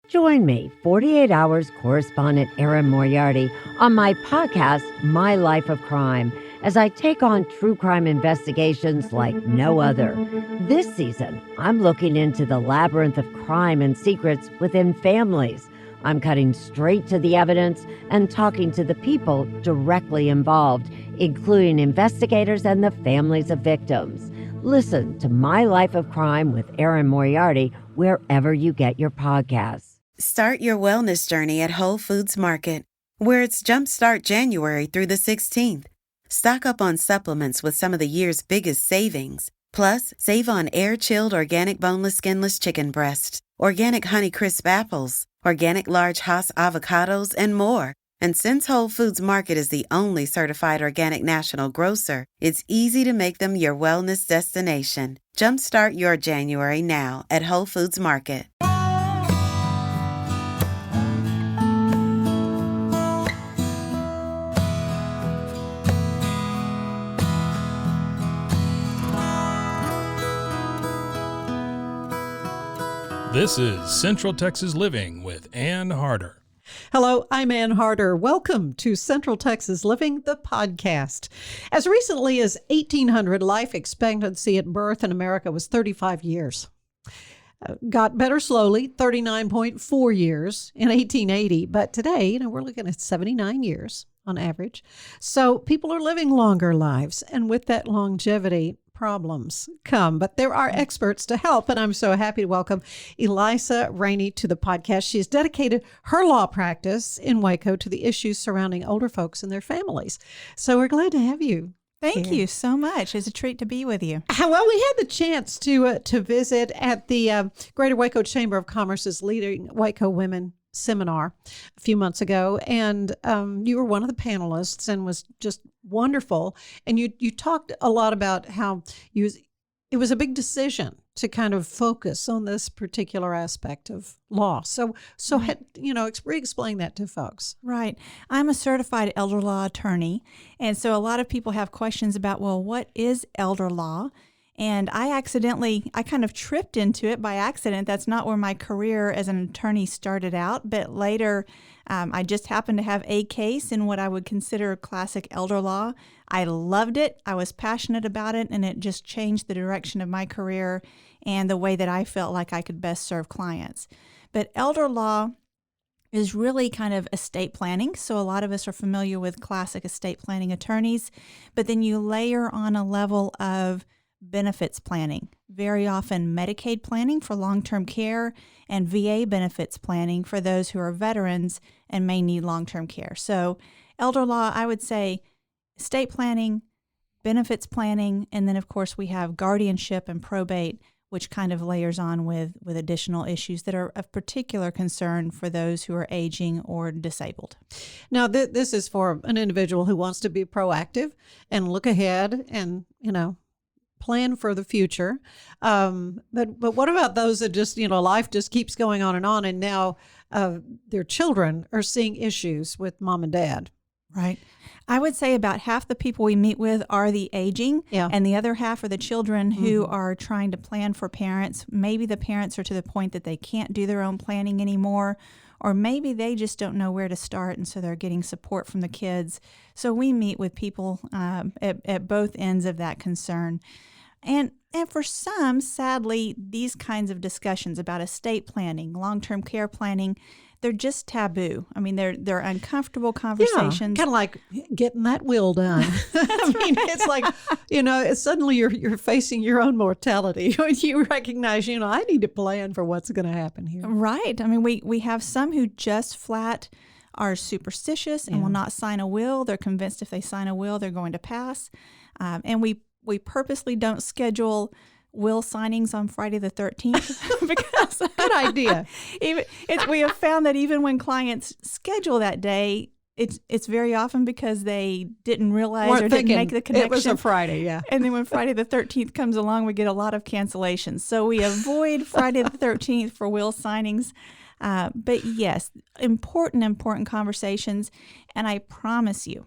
Join me, 48 Hours correspondent Erin Moriarty, on my podcast, My Life of Crime, as I take on true crime investigations like no other. This season, I'm looking into the labyrinth of crime and secrets within families. I'm cutting straight to the evidence and talking to the people directly involved, including investigators and the families of victims. Listen to My Life of Crime with Erin Moriarty wherever you get your podcasts. Start your wellness journey at Whole Foods Market, where it's Jumpstart January through the 16th. Stock up on supplements with some of the year's biggest savings. Plus, save on air-chilled organic boneless skinless chicken breasts, organic Honeycrisp apples, organic large Hass avocados, and more. And since Whole Foods Market is the only certified organic national grocer, it's easy to make them your wellness destination. Jumpstart your January now at Whole Foods Market. This is Central Texas Living with Ann Harder. Hello, I'm Ann Harder. Welcome to Central Texas Living, the podcast. As recently as 1800, life expectancy at birth in America was 35 years. Got better slowly, 39.4 years in 1880. But today, we're looking at 79 years on average. So people are living longer lives. And with that longevity, problems come, but there are experts to help, and I'm so happy to welcome Elisa Rainey to the podcast. She has dedicated her law practice in Waco to the issues surrounding older folks and their families. So we're glad to have you. Thank you so much. It's a treat to be with you. Well, we had the chance to visit at the Greater Waco Chamber of Commerce's Leading Waco Women seminar a few months ago, and you were one of the panelists and was just wonderful. And you talked a lot about how it was a big decision to kind of focus on this particular aspect of law. So explain that to folks. Right. I'm a certified elder law attorney, and so a lot of people have questions about, well, what is elder law? And I kind of tripped into it by accident. That's not where my career as an attorney started out. But later, I just happened to have a case in what I would consider classic elder law. I loved it. I was passionate about it, and it just changed the direction of my career and the way that I felt like I could best serve clients. But elder law is really kind of estate planning. So a lot of us are familiar with classic estate planning attorneys, but then you layer on a level of benefits planning, very often Medicaid planning for long-term care and VA benefits planning for those who are veterans and may need long-term care. So elder law, I would say estate planning, benefits planning, and then of course we have guardianship and probate, which kind of layers on with additional issues that are of particular concern for those who are aging or disabled. Now, this is for an individual who wants to be proactive and look ahead and, plan for the future. But what about those that just, life just keeps going on, and now their children are seeing issues with mom and dad? Right. I would say about half the people we meet with are the aging, and the other half are the children who are trying to plan for parents. Maybe the parents are to the point that they can't do their own planning anymore, or maybe they just don't know where to start, and so they're getting support from the kids. So we meet with people at both ends of that concern. And for some, sadly, these kinds of discussions about estate planning, long-term care planning, they're just taboo. I mean, they're uncomfortable conversations. Yeah, kind of like getting that will done. It's like, suddenly you're facing your own mortality when you recognize, I need to plan for what's going to happen here. Right. I mean, we have some who just flat are superstitious and will not sign a will. They're convinced if they sign a will, they're going to pass. And we purposely don't schedule will signings on Friday the 13th because good idea. We have found that even when clients schedule that day, it's very often because they didn't realize or didn't make the connection. It was a Friday, yeah. And then when Friday the 13th comes along, we get a lot of cancellations. So we avoid Friday the 13th for will signings. But yes, important conversations. And I promise you,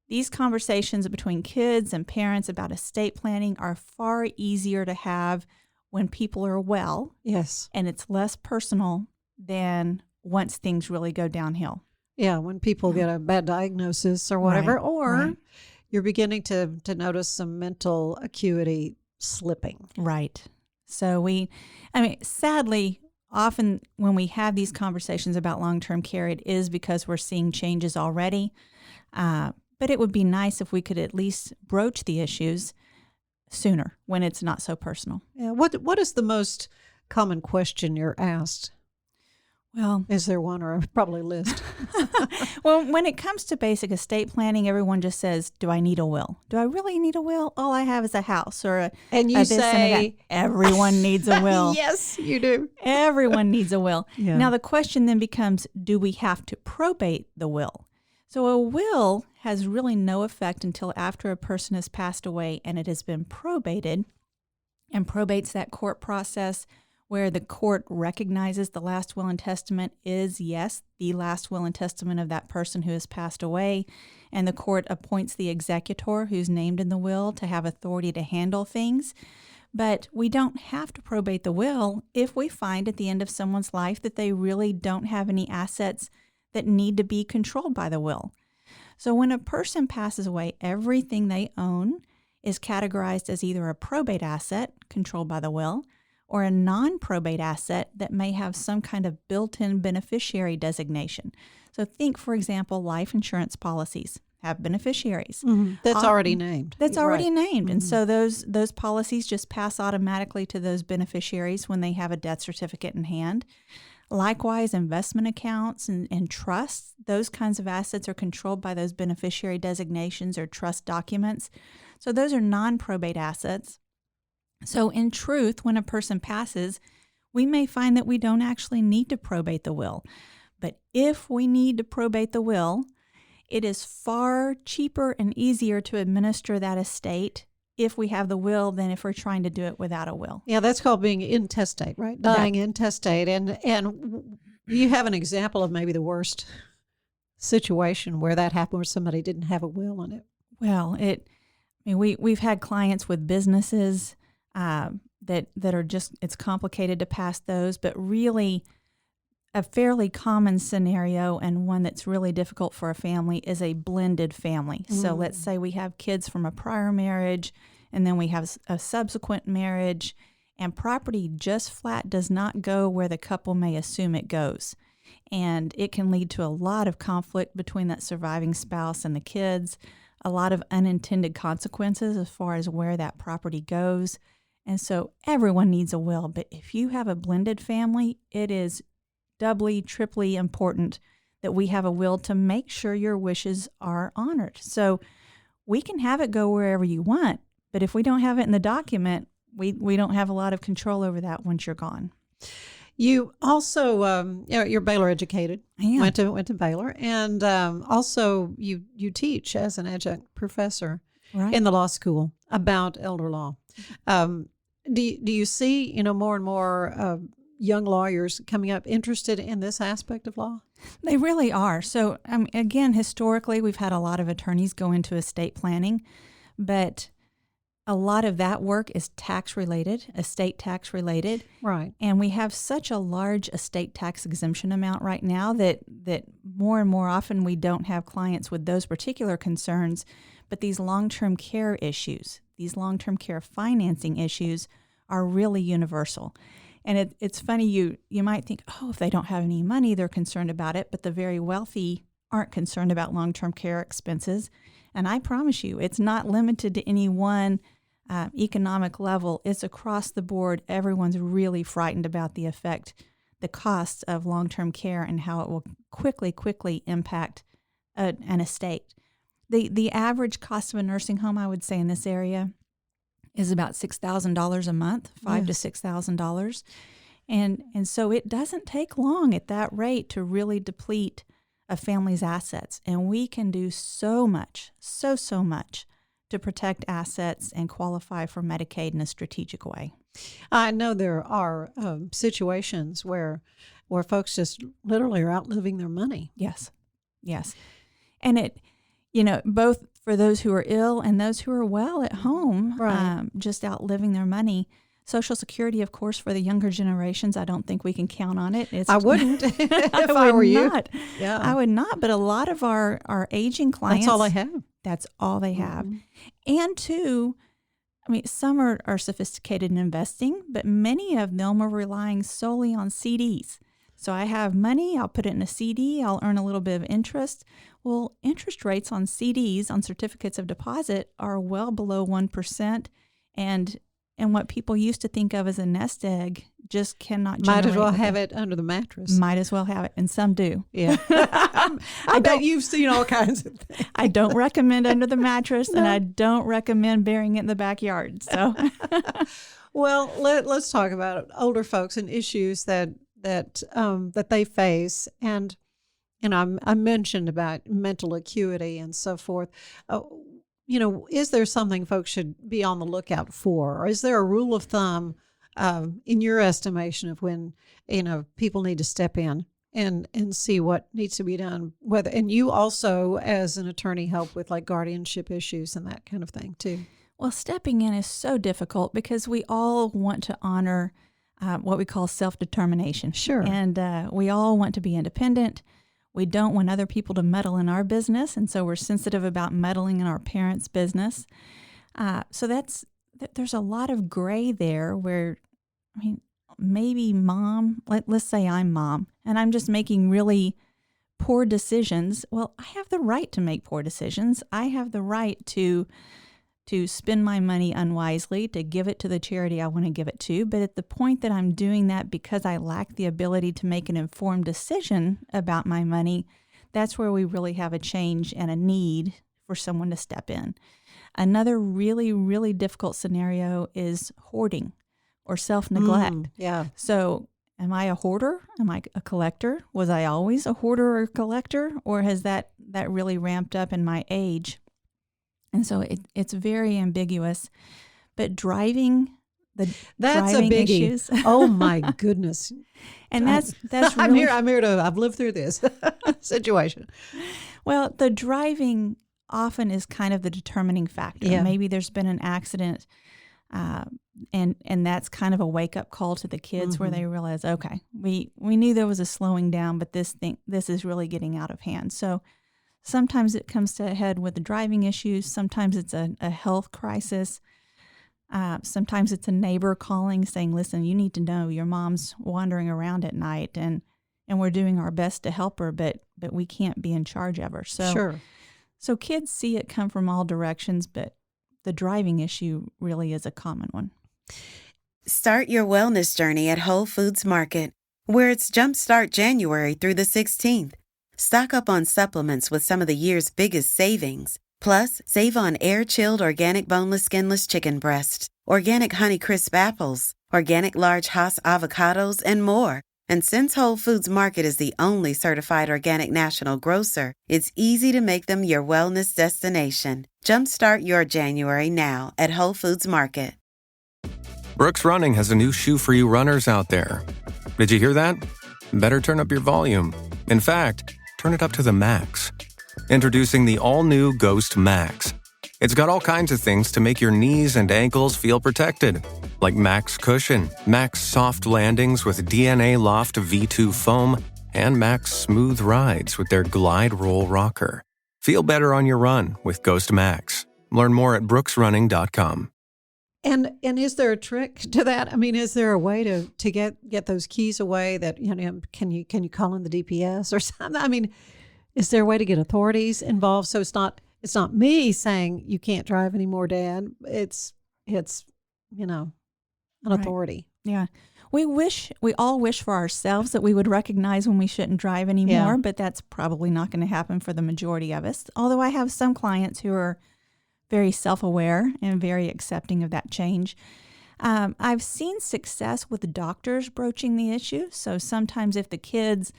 these conversations between kids and parents about estate planning are far easier to have when people are well. Yes. And it's less personal than once things really go downhill. Yeah, when people get a bad diagnosis or whatever, Right, or right. you're beginning to notice some mental acuity slipping. Right. So sadly, often when we have these conversations about long-term care, it is because we're seeing changes already. But it would be nice if we could at least broach the issues sooner when it's not so personal. Yeah. What is the most common question you're asked? Well, Is there one, or probably a list? well, when it comes to basic estate planning, everyone just says, do I need a will? Do I really need a will? All I have is a house or a And you this and a say, that. Everyone needs a will. yes, you do. Everyone needs a will. Yeah. Now, the question then becomes, do we have to probate the will? So a will has really no effect until after a person has passed away and it has been probated. And probate's that court process where the court recognizes the last will and testament is, yes, the last will and testament of that person who has passed away. And the court appoints the executor who's named in the will to have authority to handle things. But we don't have to probate the will if we find at the end of someone's life that they really don't have any assets that need to be controlled by the will. So when a person passes away, everything they own is categorized as either a probate asset controlled by the will or a non-probate asset that may have some kind of built-in beneficiary designation. So think, for example, life insurance policies have beneficiaries. Mm-hmm. That's already named. That's already named. Mm-hmm. And so those policies just pass automatically to those beneficiaries when they have a death certificate in hand. Likewise, investment accounts and trusts, those kinds of assets are controlled by those beneficiary designations or trust documents. So those are non-probate assets. So in truth, when a person passes, we may find that we don't actually need to probate the will. But if we need to probate the will, it is far cheaper and easier to administer that estate if we have the will than if we're trying to do it without a will. Yeah, that's called being intestate, right? Dying intestate. And you have an example of maybe the worst situation where that happened, where somebody didn't have a will in it. Well, we've had clients with businesses that are just, it's complicated to pass those, but really a fairly common scenario and one that's really difficult for a family is a blended family. So let's say we have kids from a prior marriage and then we have a subsequent marriage, and property just flat does not go where the couple may assume it goes. And it can lead to a lot of conflict between that surviving spouse and the kids, a lot of unintended consequences as far as where that property goes. And so everyone needs a will, but if you have a blended family, it is doubly, triply important that we have a will to make sure your wishes are honored. So we can have it go wherever you want, but if we don't have it in the document, we don't have a lot of control over that once you're gone. You also, you're Baylor educated. I am. Went to Baylor, and also you teach as an adjunct professor Right. in the law school about elder law. Do you see more and more young lawyers coming up interested in this aspect of law? They really are. So again, historically, we've had a lot of attorneys go into estate planning, but a lot of that work is tax related, estate tax related. Right. And we have such a large estate tax exemption amount right now that more and more often we don't have clients with those particular concerns, but these long-term care issues, these long-term care financing issues are really universal. And it's funny, you might think, oh, if they don't have any money, they're concerned about it, but the very wealthy aren't concerned about long-term care expenses. And I promise you, it's not limited to any one economic level. It's across the board. Everyone's really frightened about the effect, the costs of long-term care and how it will quickly impact an estate. The average cost of a nursing home, I would say, in this area is about $6,000 a month, $5,000 to $6,000. And so it doesn't take long at that rate to really deplete a family's assets. And we can do so much, so much to protect assets and qualify for Medicaid in a strategic way. I know there are situations where folks just literally are outliving their money. Yes. And it, both for those who are ill and those who are well at home, Right. just outliving their money. Social Security, of course, for the younger generations, I don't think we can count on it. I wouldn't if I were you. Not. Yeah. I would not. But a lot of our aging clients, That's all they have. That's all they have. Mm-hmm. And two, I mean, some are sophisticated in investing, but many of them are relying solely on CDs. So I have money, I'll put it in a CD, I'll earn a little bit of interest. Well, interest rates on CDs, on certificates of deposit, are well below 1%. And what people used to think of as a nest egg just cannot generate. Might as well have it under the mattress. Might as well have it, and some do. Yeah. I bet you've seen all kinds of things. I don't recommend under the mattress, and I don't recommend burying it in the backyard. So, well, let's talk about older folks and issues that they face, and I mentioned about mental acuity and so forth. Is there something folks should be on the lookout for, or is there a rule of thumb in your estimation of when people need to step in and see what needs to be done? And you also, as an attorney, help with like guardianship issues and that kind of thing too. Well, stepping in is so difficult because we all want to honor what we call self-determination. Sure. And we all want to be independent. We don't want other people to meddle in our business, and so we're sensitive about meddling in our parents' business. So there's a lot of gray there where, I mean, maybe mom, let's say I'm mom, and I'm just making really poor decisions. Well, I have the right to make poor decisions. I have the right to spend my money unwisely, to give it to the charity I want to give it to. But at the point that I'm doing that because I lack the ability to make an informed decision about my money, that's where we really have a change and a need for someone to step in. Another really, really difficult scenario is hoarding or self-neglect. Yeah. So am I a hoarder? Am I a collector? Was I always a hoarder or a collector? Or has that really ramped up in my age? And so it's very ambiguous, but that's a biggie. Issues. Oh my goodness! And that's really, I've lived through this situation. Well, the driving often is kind of the determining factor. Yeah. Maybe there's been an accident, and that's kind of a wake up call to the kids where they realize, okay, we knew there was a slowing down, but this is really getting out of hand. So. Sometimes it comes to a head with the driving issues. Sometimes it's a health crisis. Sometimes it's a neighbor calling saying, listen, you need to know your mom's wandering around at night and we're doing our best to help her, but we can't be in charge of her. So, sure. So kids see it come from all directions, but the driving issue really is a common one. Start your wellness journey at Whole Foods Market, where it's Jumpstart January through the 16th. Stock up on supplements with some of the year's biggest savings. Plus, save on air-chilled organic boneless skinless chicken breasts, organic Honeycrisp apples, organic large Hass avocados, and more. And since Whole Foods Market is the only certified organic national grocer, it's easy to make them your wellness destination. Jumpstart your January now at Whole Foods Market. Brooks Running has a new shoe for you runners out there. Did you hear that? Better turn up your volume. In fact, turn it up to the max. Introducing the all-new Ghost Max. It's got all kinds of things to make your knees and ankles feel protected, like Max Cushion, Max Soft Landings with DNA Loft V2 foam, and Max Smooth Rides with their Glide Roll Rocker. Feel better on your run with Ghost Max. Learn more at brooksrunning.com. And is there a trick to that? I mean, is there a way to get those keys away that, can you call in the DPS or something? I mean, is there a way to get authorities involved so it's not me saying you can't drive anymore, Dad? It's an authority. Yeah. We all wish for ourselves that we would recognize when we shouldn't drive anymore, but that's probably not going to happen for the majority of us. Although I have some clients who are very self-aware and very accepting of that change. I've seen success with doctors broaching the issue. So sometimes if the kids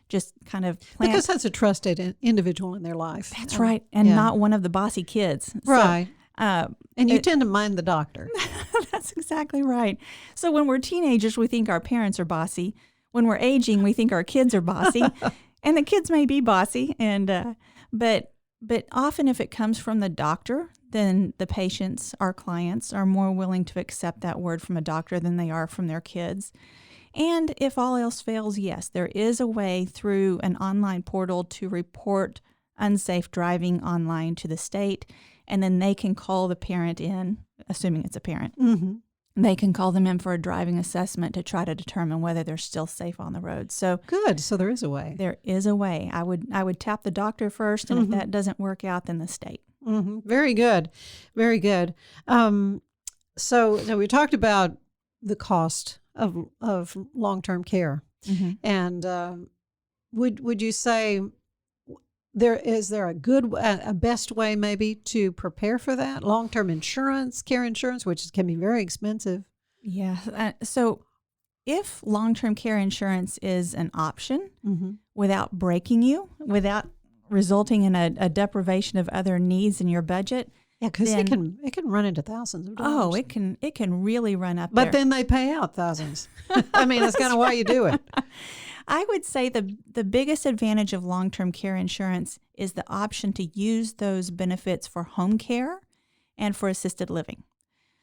just kind of because that's a trusted individual in their life. That's right. And not one of the bossy kids. Right. So, and you tend to mind the doctor. That's exactly right. So when we're teenagers, we think our parents are bossy. When we're aging, we think our kids are bossy. And the kids may be bossy. And but often if it comes from the doctor, then the patients, our clients, are more willing to accept that word from a doctor than they are from their kids. And if all else fails, yes, there is a way through an online portal to report unsafe driving online to the state, and then they can call the parent in, assuming it's a parent. Mm-hmm. They can call them in for a driving assessment to try to determine whether they're still safe on the road. So Good. So there is a way. there is a way. I would tap the doctor first, and if that doesn't work out, then the state. Mm-hmm. Very good. Very good. So we talked about the cost of long-term care. Mm-hmm. And would you say is there a best way maybe to prepare for that? Long-term insurance, care insurance, which can be very expensive. Yeah. So if long-term care insurance is an option without breaking you, without resulting in a deprivation of other needs in your budget. Yeah, because it can run into thousands of dollars. Oh, it can really run up But there. then they pay out thousands. I mean, that's kind of why you do it. I would say the biggest advantage of long-term care insurance is the option to use those benefits for home care and for assisted living.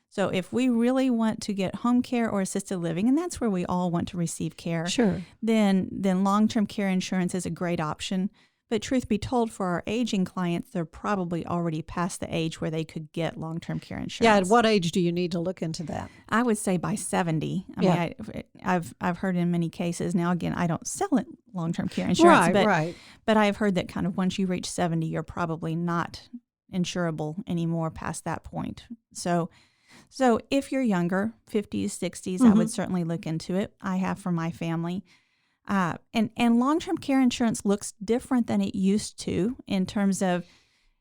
So if we really want to get home care or assisted living, and that's where we all want to receive care, Sure. then long-term care insurance is a great option. But truth be told, for our aging clients, they're probably already past the age where they could get long-term care insurance. Yeah, at what age do you need to look into that? I would say by 70. I mean, I've heard in many cases. Now, again, I don't sell it long-term care insurance, Right. but I've heard that kind of once you reach 70, you're probably not insurable anymore past that point. So if you're younger, 50s, 60s, I would certainly look into it. I have for my family. And long-term care insurance looks different than it used to in terms of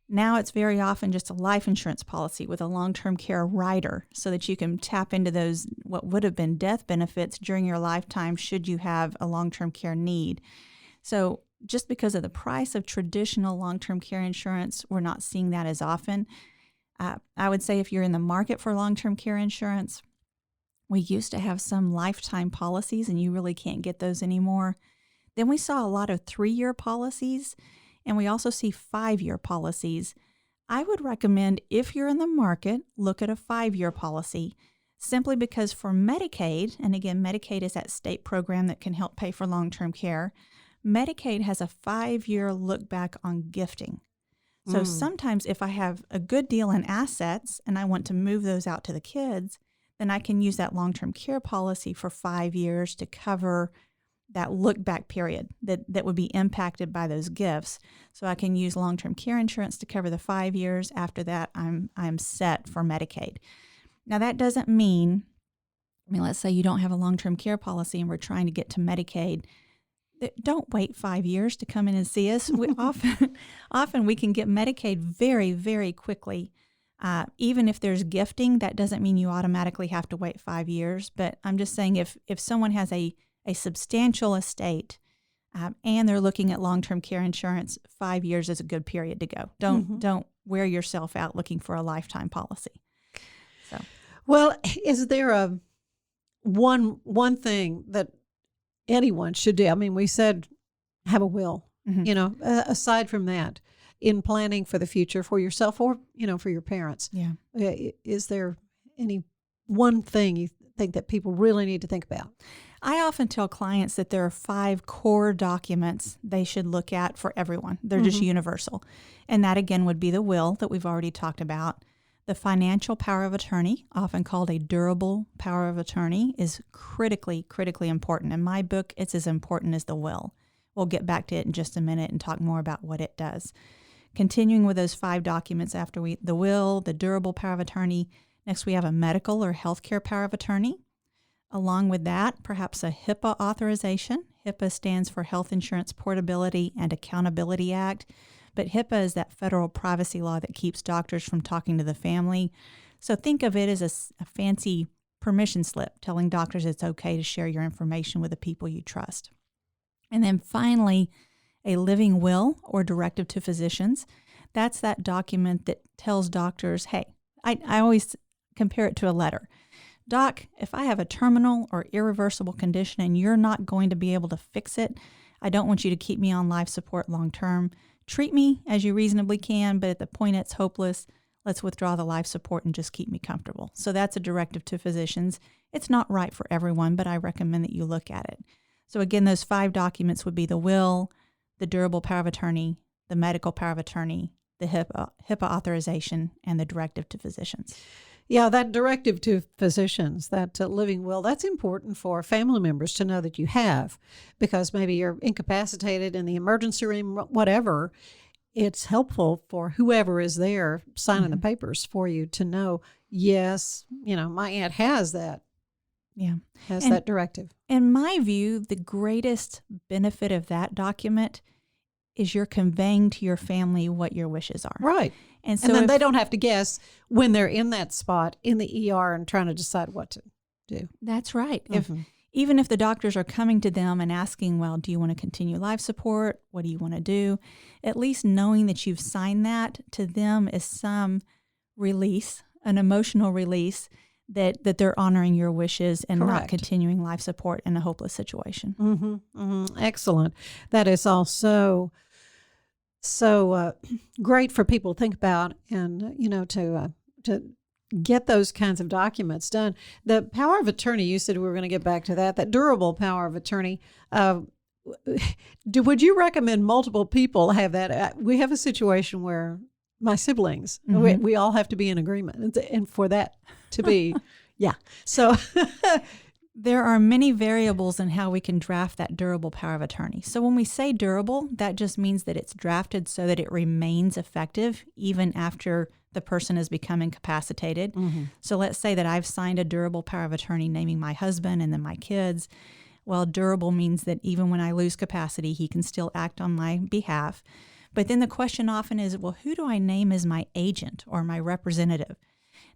now it's very often just a life insurance policy with a long-term care rider so that you can tap into those what would have been death benefits during your lifetime should you have a long-term care need. So just because of the price of traditional long-term care insurance, we're not seeing that as often. I would say if you're in the market for long-term care insurance, we used to have some lifetime policies, and you really can't get those anymore. Then we saw a lot of 3-year policies, and we also see 5-year policies. I would recommend, if you're in the market, look at a 5-year policy, simply because for Medicaid, and again, Medicaid is that state program that can help pay for long-term care, Medicaid has a 5-year look back on gifting. So sometimes if I have a good deal in assets and I want to move those out to the kids, then I can use that long-term care policy for 5 years to cover that look-back period that would be impacted by those gifts. So I can use long-term care insurance to cover the 5 years. After that, I'm set for Medicaid. Now, that doesn't mean, let's say you don't have a long-term care policy and we're trying to get to Medicaid. Don't wait 5 years to come in and see us. We often we can get Medicaid very, very quickly. Even if there's gifting, that doesn't mean you automatically have to wait 5 years. But I'm just saying if someone has a substantial estate and they're looking at long-term care insurance, 5 years is a good period to go. Don't wear yourself out looking for a lifetime policy. So, well, is there a one thing that anyone should do? I mean, we said have a will. Aside from that, in planning for the future for yourself or, for your parents. Yeah. Is there any one thing you think that people really need to think about? I often tell clients that there are 5 core documents they should look at for everyone. They're just universal. And that, again, would be the will that we've already talked about. The financial power of attorney, often called a durable power of attorney, is critically, critically important. In my book, it's as important as the will. We'll get back to it in just a minute and talk more about what it does. Continuing with those 5 documents after the will, the durable power of attorney. Next, we have a medical or healthcare power of attorney. Along with that, perhaps a HIPAA authorization. HIPAA stands for Health Insurance Portability and Accountability Act. But HIPAA is that federal privacy law that keeps doctors from talking to the family. So think of it as a fancy permission slip telling doctors it's okay to share your information with the people you trust. And then finally, a living will or directive to physicians. That's that document that tells doctors, hey, I always compare it to a letter. Doc, if I have a terminal or irreversible condition and you're not going to be able to fix it, I don't want you to keep me on life support long term. Treat me as you reasonably can, but at the point it's hopeless, let's withdraw the life support and just keep me comfortable. So that's a directive to physicians. It's not right for everyone, but I recommend that you look at it. So again, those 5 documents would be the will, the durable power of attorney, the medical power of attorney, the HIPAA authorization, and the directive to physicians. Yeah, that directive to physicians, that living will, that's important for family members to know that you have, because maybe you're incapacitated in the emergency room, whatever. It's helpful for whoever is there signing the papers for you to know, yes, my aunt has that. Yeah. Has that directive. In my view, the greatest benefit of that document is you're conveying to your family what your wishes are. Right. And so then they don't have to guess when they're in that spot in the ER and trying to decide what to do. That's right. Even if the doctors are coming to them and asking, well, do you want to continue life support? What do you want to do? At least knowing that you've signed that to them is some release, an emotional release that they're honoring your wishes and Correct. not continuing life support in a hopeless situation. Excellent. That is also so great for people to think about and, to get those kinds of documents done. The power of attorney, you said we were going to get back to that durable power of attorney. Would you recommend multiple people have that? We have a situation where my siblings, we all have to be in agreement and for that to be, yeah. So there are many variables in how we can draft that durable power of attorney. So when we say durable, that just means that it's drafted so that it remains effective even after the person has become incapacitated. So let's say that I've signed a durable power of attorney naming my husband and then my kids. Well, durable means that even when I lose capacity, he can still act on my behalf. But then the question often is, well, who do I name as my agent or my representative?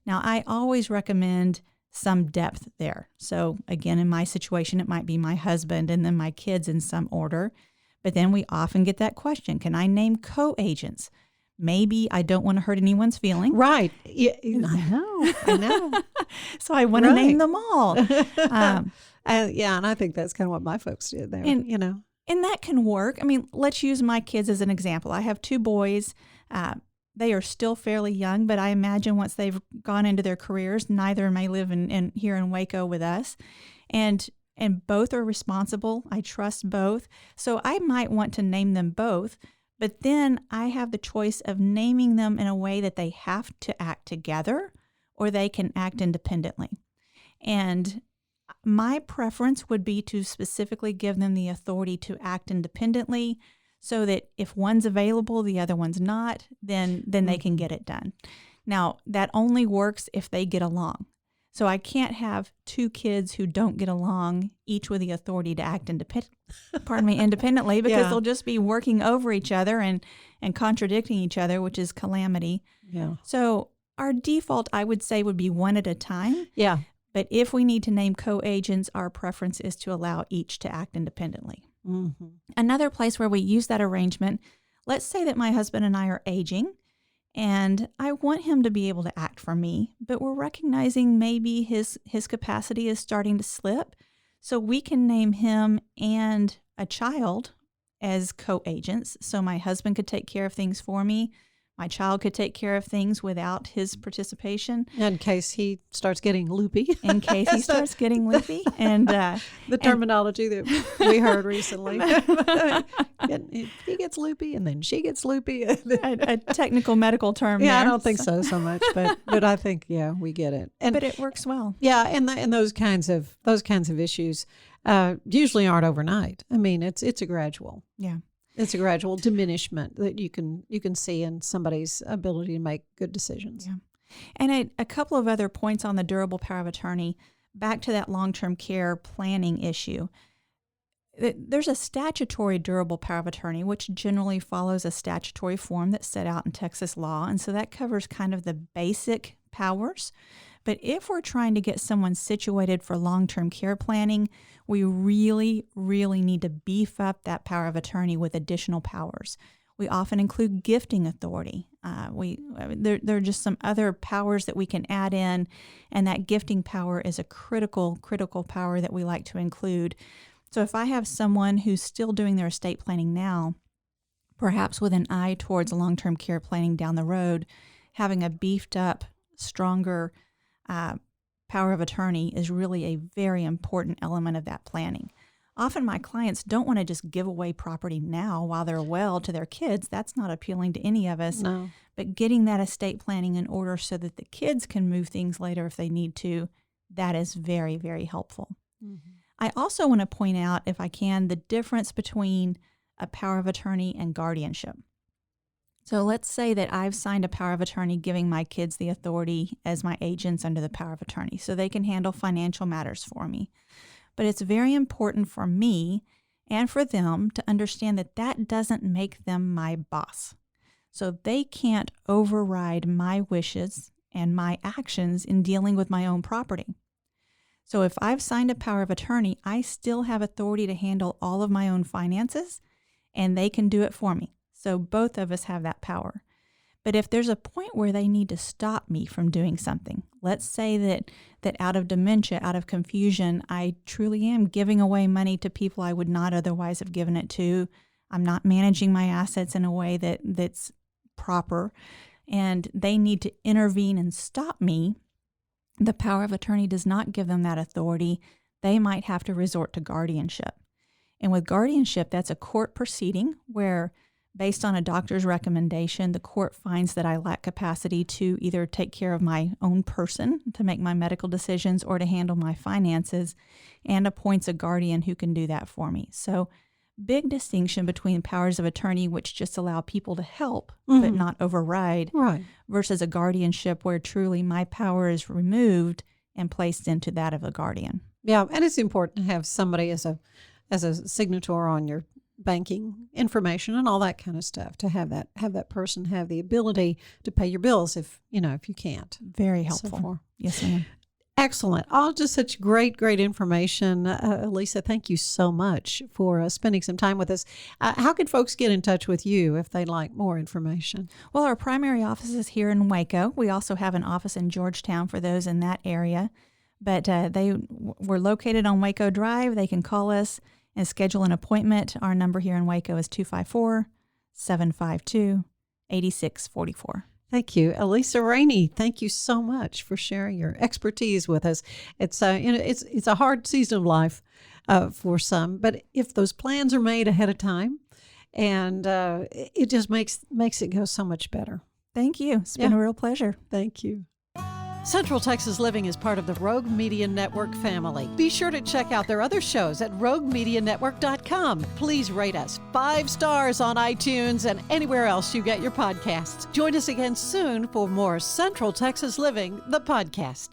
Now, I always recommend some depth there. So again, in my situation, it might be my husband and then my kids in some order. But then we often get that question, can I name co-agents? Maybe I don't want to hurt anyone's feelings. Right. Yeah, I know. So I want to name them all. And I think that's kind of what my folks did there, And that can work. I mean, let's use my kids as an example. I have 2 boys. They are still fairly young, but I imagine once they've gone into their careers, neither may live in here in Waco with us. And both are responsible. I trust both. So I might want to name them both, but then I have the choice of naming them in a way that they have to act together or they can act independently. And my preference would be to specifically give them the authority to act independently so that if one's available, the other one's not, then they can get it done. Now, that only works if they get along. So I can't have 2 kids who don't get along, each with the authority to act independently, because they'll just be working over each other and contradicting each other, which is calamity. Yeah. So our default, I would say, would be 1 at a time. Yeah. But if we need to name co-agents, our preference is to allow each to act independently. Another place where we use that arrangement, let's say that my husband and I are aging, and I want him to be able to act for me, but we're recognizing maybe his capacity is starting to slip. So we can name him and a child as co-agents. So my husband could take care of things for me. My child could take care of things without his participation. In case he starts getting loopy. And the terminology that we heard recently. He gets loopy and then she gets loopy. a technical medical term. Yeah, there. I don't think so much, but I think we get it. But it works well. Yeah, and those kinds of issues usually aren't overnight. I mean, it's a gradual. Yeah. It's a gradual diminishment that you can see in somebody's ability to make good decisions. Yeah. And a couple of other points on the durable power of attorney, back to that long-term care planning issue. There's a statutory durable power of attorney, which generally follows a statutory form that's set out in Texas law. And so that covers kind of the basic powers. But if we're trying to get someone situated for long-term care planning, we really, really need to beef up that power of attorney with additional powers. We often include gifting authority. There are just some other powers that we can add in, and that gifting power is a critical power that we like to include. So if I have someone who's still doing their estate planning now, perhaps with an eye towards long-term care planning down the road, having a beefed up, stronger power of attorney is really a very important element of that planning. Often my clients don't want to just give away property now while they're well to their kids. That's not appealing to any of us. No. But getting that estate planning in order so that the kids can move things later if they need to, that is very, very helpful. Mm-hmm. I also want to point out, if I can, the difference between a power of attorney and guardianship. So let's say that I've signed a power of attorney giving my kids the authority as my agents under the power of attorney so they can handle financial matters for me. But it's very important for me and for them to understand that that doesn't make them my boss. So they can't override my wishes and my actions in dealing with my own property. So if I've signed a power of attorney, I still have authority to handle all of my own finances, and they can do it for me. So both of us have that power. But if there's a point where they need to stop me from doing something, let's say that out of dementia, out of confusion, I truly am giving away money to people I would not otherwise have given it to. I'm not managing my assets in a way that's proper, and they need to intervene and stop me. The power of attorney does not give them that authority. They might have to resort to guardianship. And with guardianship, that's a court proceeding where, based on a doctor's recommendation, the court finds that I lack capacity to either take care of my own person, to make my medical decisions, or to handle my finances, and appoints a guardian who can do that for me. So, big distinction between powers of attorney, which just allow people to help but not override, Right. versus a guardianship where truly my power is removed and placed into that of a guardian. Yeah, and it's important to have somebody as a signator on your banking information and all that kind of stuff, to have that person have the ability to pay your bills if you can't. Very helpful. Yes, ma'am. Excellent. All just such great information. Elisa, thank you so much for spending some time with us. How can folks get in touch with you if they'd like more information? Well, our primary office is here in Waco. We also have an office in Georgetown for those in that area. But we're located on Waco Drive. They can call us and schedule an appointment. Our number here in Waco is 254-752-8644. Thank you. Elisa Rainey, thank you so much for sharing your expertise with us. It's a hard season of life for some, but if those plans are made ahead of time, and it just makes it go so much better. Thank you. It's been a real pleasure. Thank you. Central Texas Living is part of the Rogue Media Network family. Be sure to check out their other shows at roguemedianetwork.com. Please rate us 5 stars on iTunes and anywhere else you get your podcasts. Join us again soon for more Central Texas Living, the podcast.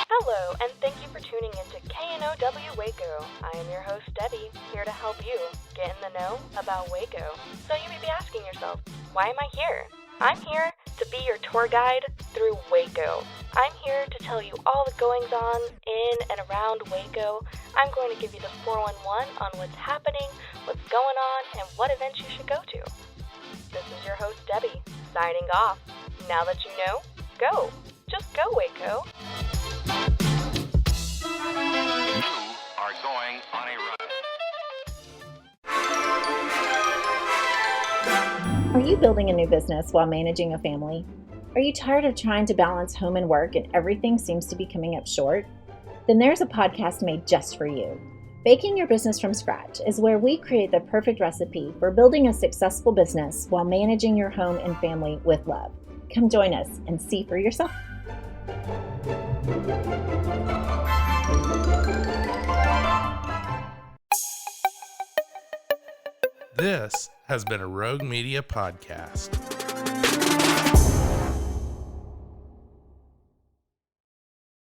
Hello, and thank you for tuning into KNOW Waco. I am your host, Debbie, here to help you get in the know about Waco. So you may be asking yourself, why am I here? I'm here to be your tour guide through Waco. I'm here to tell you all the goings-on in and around Waco. I'm going to give you the 411 on what's happening, what's going on, and what events you should go to. This is your host, Debbie, signing off. Now that you know, go. Just go, Waco. You are going on a run. Are you building a new business while managing a family? Are you tired of trying to balance home and work and everything seems to be coming up short? Then there's a podcast made just for you. Baking Your Business from Scratch is where we create the perfect recipe for building a successful business while managing your home and family with love. Come join us and see for yourself. This has been a Rogue Media podcast.